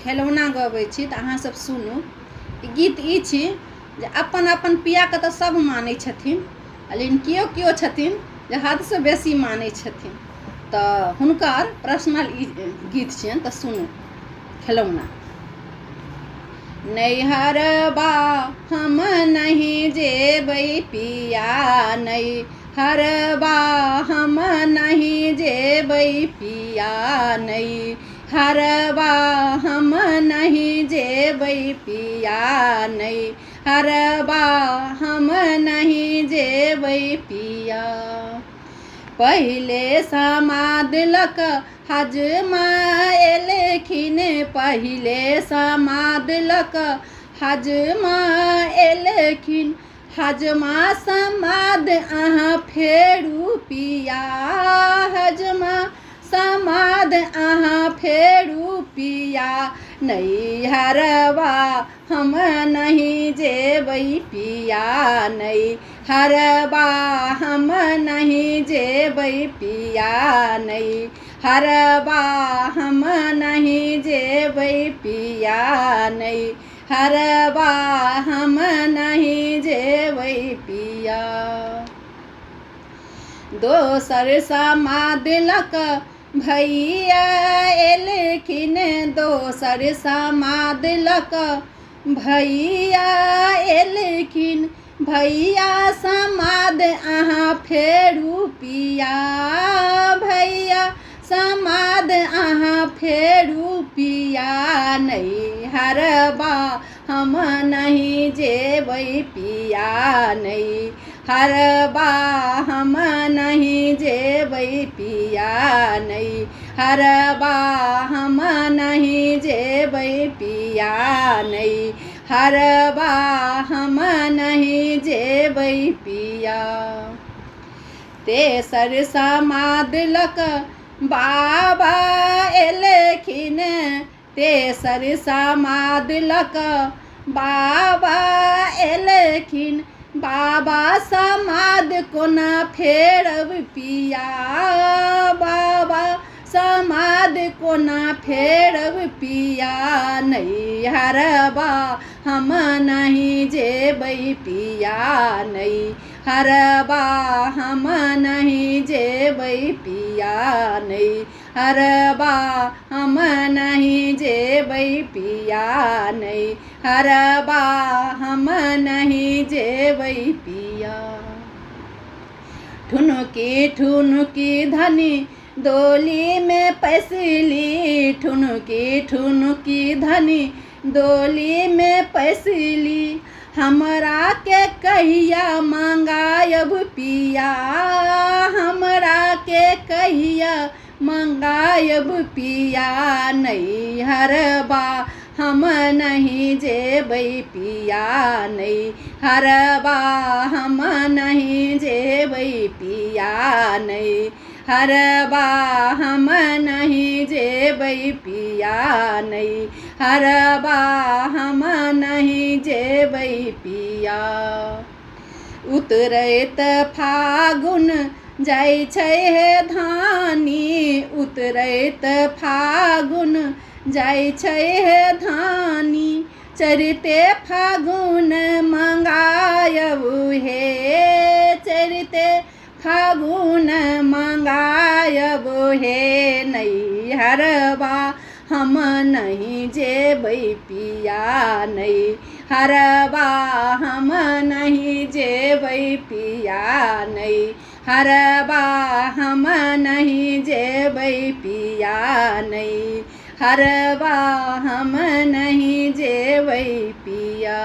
खेलौना गबै छी तऽ अहाँ सब सुनू। गीत ई छी जे अपन अपन पियाके तऽ सब मानै छथिन, लेकिन केओ केओ छथिन जे हदसँ बेसी मानै छथिन, तऽ हुनकर पर्सनल ई गीत छियनि, तऽ सुनू। खेलौना। नैहरबा हम नहीं जेबै पिया, नैहरबा हम नहीं जेबै पिया, नैहरबा हम नहीं जेबै पिया, नैहरबा हम नहीं जेबै पिया। पहिले समादलक हजमा एलखिन, पहिले समादलक हजमा एलखिन, हजमा समाद अहाँ फेरू पिया, हजमा समाद अहाँ फेरू पिया, नैहरबा हम नहीं जेबै पिया, नैहरबा हम नहीं जेबै पिया, नैहरबा हम नहीं जेबै पिया, नैहरबा हम नहीं जेबै पिया। दोसर समादलक भैया एलखिन, दोसर समादलक भैया एलखिन, भैया समाद अहाँ फेरू पिया, भैया समाद अहाँ फेरू पिया, नैहरबा हम नहीं जेबै पिया, नैहरबा हम नहीं जेबै पिया, नैहरबा हम नहीं जेबै पिया, नैहरबा हम नहीं जेबै पिया। तेसर समादलक बाबा एलखिन, तेसर समादलक बाबा एलखिन, बाबा समाद कोना फेरब पिया, बाबा समाद कोना फेरब पिया, नैहरबा हम नहीं जेबै पिया, नैहरबा हम नहीं जेबै पिया, नैहरबा हम नहीं जेबै पिया, नैहरबा हम नहीं जेबै पिया। ठुनुकी ठुनुकी धनी डोली में पैसली, ठुनुकी ठुनुकी धनी डोली में पैसली, हमरा के कहिया मंगायब पिया, हमरा के कहिया मंगायब पिया, नैहरबा हम नहीं जेबै पिया, नैहरबा हम नहीं जेबै पिया, नैहरबा हम नहीं जेबै पिया, नैहरबा हम नहीं जेबै पिया। उतरैत फागुन जाइ छै हे धानी, उतरैत फागुन जाइ छै हे धानी, चरिते फागुन मंगायब हे, चरिते फागुन मंगायब हे, नैहरबा हम नहीं जेबै पिया, नैहरबा हम नहीं जेबै पिया, नैहरबा हम नहीं जेबै पिया, नैहरबा हम नहीं जेबै पिया।